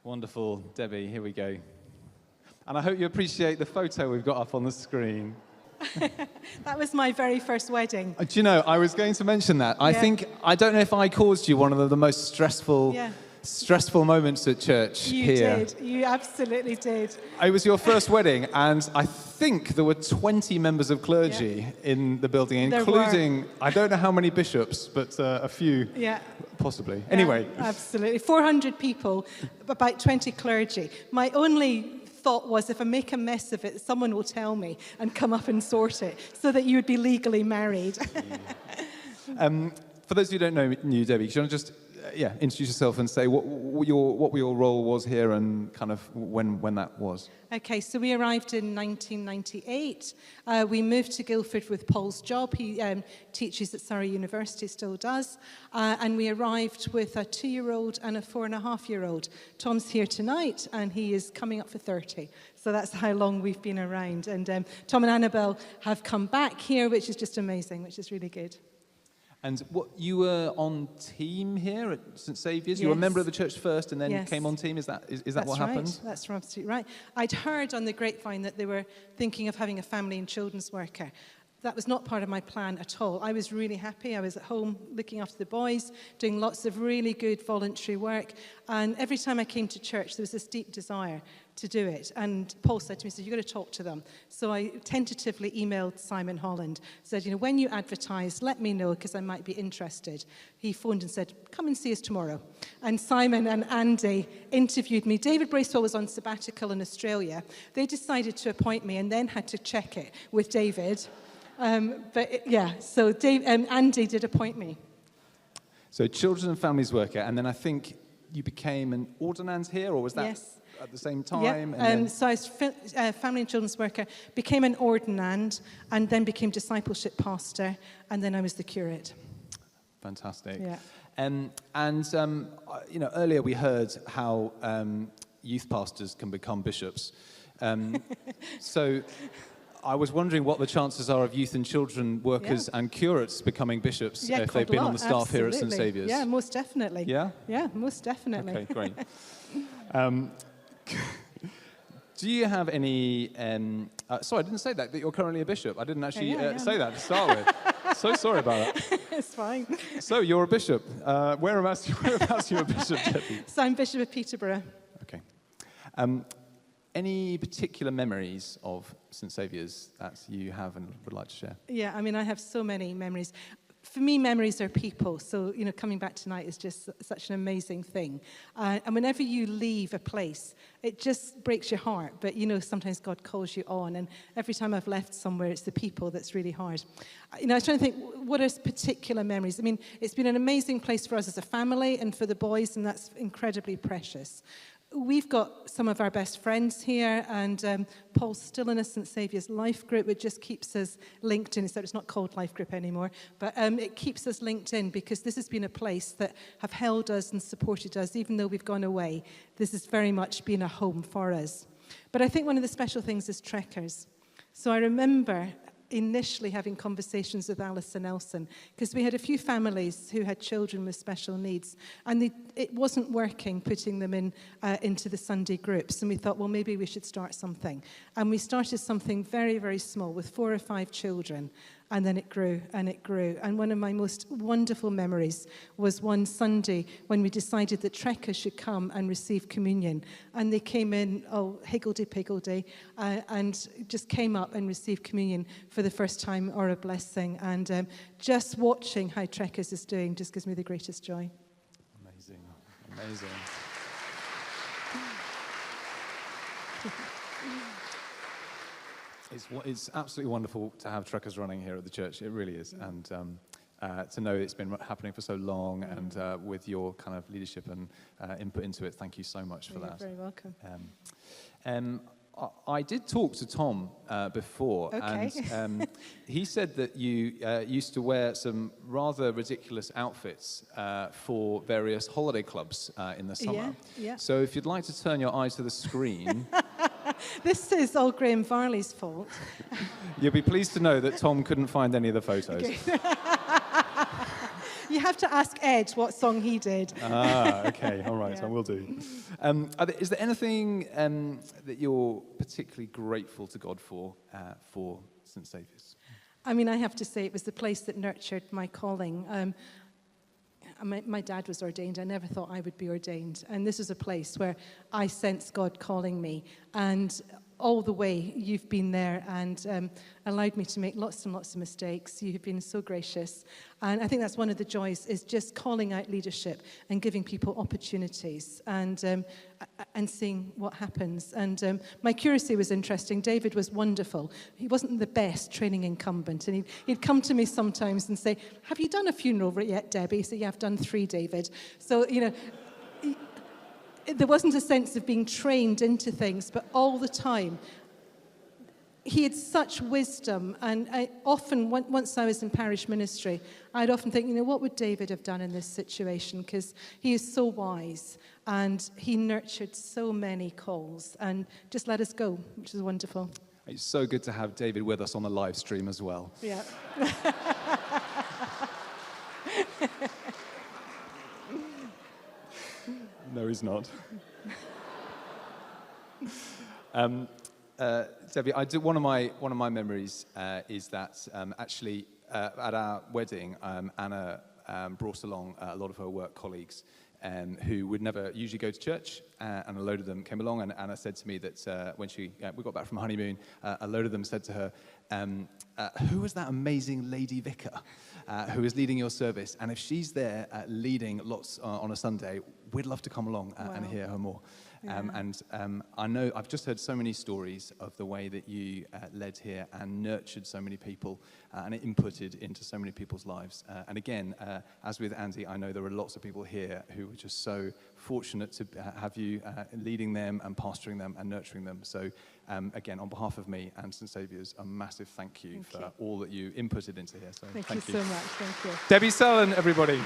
Wonderful, Debbie, here we go. And I hope you appreciate the photo we've got up on the screen. That was my very first wedding. Do you know, I was going to mention that. Yeah. I don't know if I caused you one of the most stressful moments at church You here. did. You absolutely did. It was your first wedding, and I think there were 20 members of clergy in the building, There including, I don't know how many bishops, but a few, possibly. Anyway. Yeah, absolutely. 400 people, about 20 clergy. My only thought was, if I make a mess of it, someone will tell me and come up and sort it, so that you would be legally married. For those who don't know you, Debbie, do you want to just introduce yourself and say what your role was here and kind of when that was? Okay, so we arrived in 1998. We moved to Guildford with Paul's job. He teaches at Surrey University, still does. And we arrived with a 2-year-old and a 4.5-year-old. Tom's here tonight, and he is coming up for 30. So that's how long we've been around. And Tom and Annabelle have come back here, which is just amazing, which is really good. And you were on team here at St Saviour's? Yes. You were a member of the church first and then Yes. came on team? Is that what right. happened? That's absolutely right. I'd heard on the grapevine that they were thinking of having a family and children's worker. That was not part of my plan at all. I was really happy. I was at home looking after the boys, doing lots of really good voluntary work. And every time I came to church, there was this deep desire to do it. And Paul said to me, you've got to talk to them. So I tentatively emailed Simon Holland, said, when you advertise, let me know, because I might be interested. He phoned and said, come and see us tomorrow. And Simon and Andy interviewed me. David Bracewell was on sabbatical in Australia. They decided to appoint me and then had to check it with David. So Andy did appoint me. So children and families worker, and then I think you became an ordinand here, or was that at the same time? Yeah. So I was family and children's worker, became an ordinand, and then became discipleship pastor, and then I was the curate. Fantastic. Yeah. Earlier we heard how youth pastors can become bishops. So I was wondering what the chances are of youth and children workers and curates becoming bishops if they've been on the staff here at St Saviour's. Yeah, most definitely. Yeah? Yeah, most definitely. Okay, great. Do you have any... sorry, I didn't say that you're currently a bishop. I didn't actually say that to start with. So sorry about that. It's fine. So you're a bishop. Whereabouts are you a bishop, Debbie? So I'm Bishop of Peterborough. Okay. Any particular memories of St Saviour's that you have and would like to share? Yeah, I have so many memories. For me, memories are people. So, coming back tonight is just such an amazing thing. And whenever you leave a place, it just breaks your heart. But, sometimes God calls you on. And every time I've left somewhere, it's the people that's really hard. I was trying to think, what are particular memories? It's been an amazing place for us as a family and for the boys, and that's incredibly precious. We've got some of our best friends here, and Paul's still in a St Saviour's life group. It just keeps us linked in, except it's not called life group anymore, but it keeps us linked in because this has been a place that have held us and supported us, even though we've gone away. This has very much been a home for us. But I think one of the special things is trekkers. So I remember initially having conversations with Alice and Nelson, because we had a few families who had children with special needs, and it wasn't working putting them into the Sunday groups, and we thought, well, maybe we should start something. And we started something very, very small with 4 or 5 children, and then it grew and it grew. And one of my most wonderful memories was one Sunday when we decided that trekkers should come and receive communion. And they came in, higgledy-piggledy, and just came up and received communion for the first time, or a blessing. And just watching how trekkers is doing just gives me the greatest joy. Amazing. It's absolutely wonderful to have trekkers running here at the church. It really is. And to know it's been happening for so long, and with your kind of leadership and input into it, thank you so much for that. You're very welcome. I did talk to Tom before, okay. And he said that you used to wear some rather ridiculous outfits for various holiday clubs in the summer. Yeah. So if you'd like to turn your eyes to the screen... This is all Graham Varley's fault. You'll be pleased to know that Tom couldn't find any of the photos. Okay. you have to ask Ed what song he did. Okay, all right, I will do. Is there anything that you're particularly grateful to God for St Saviour's? I mean, I have to say it was the place that nurtured my calling. My dad was ordained. I never thought I would be ordained. And this is a place where I sensed God calling me. And all the way you've been there and allowed me to make lots and lots of mistakes. You have been so gracious. And I think that's one of the joys, is just calling out leadership and giving people opportunities and seeing what happens. And my curacy was interesting. David was wonderful. He wasn't the best training incumbent. And he'd come to me sometimes and say, have you done a funeral yet, Debbie? He said, yeah, I've done 3, David. So, there wasn't a sense of being trained into things, but all the time, he had such wisdom. And I often, once I was in parish ministry, I'd often think, what would David have done in this situation? Because he is so wise, and he nurtured so many calls and just let us go, which is wonderful. It's so good to have David with us on the live stream as well. Yeah. No, he's not. Debbie, one of my memories is that actually at our wedding, Anna brought along a lot of her work colleagues who would never usually go to church, and a load of them came along. And Anna said to me that when we got back from honeymoon, a load of them said to her, "Who was that amazing lady vicar who is leading your service? And if she's there leading lots on a Sunday, we'd love to come along and hear her more." Yeah. I know I've just heard so many stories of the way that you led here and nurtured so many people and inputted into so many people's lives. And again, as with Andy, I know there are lots of people here who were just so fortunate to have you leading them and pastoring them and nurturing them. So again, on behalf of me and St Saviour's, a massive thank you for all that you inputted into here. So Thank you so much. Thank you. Debbie Sellin, everybody.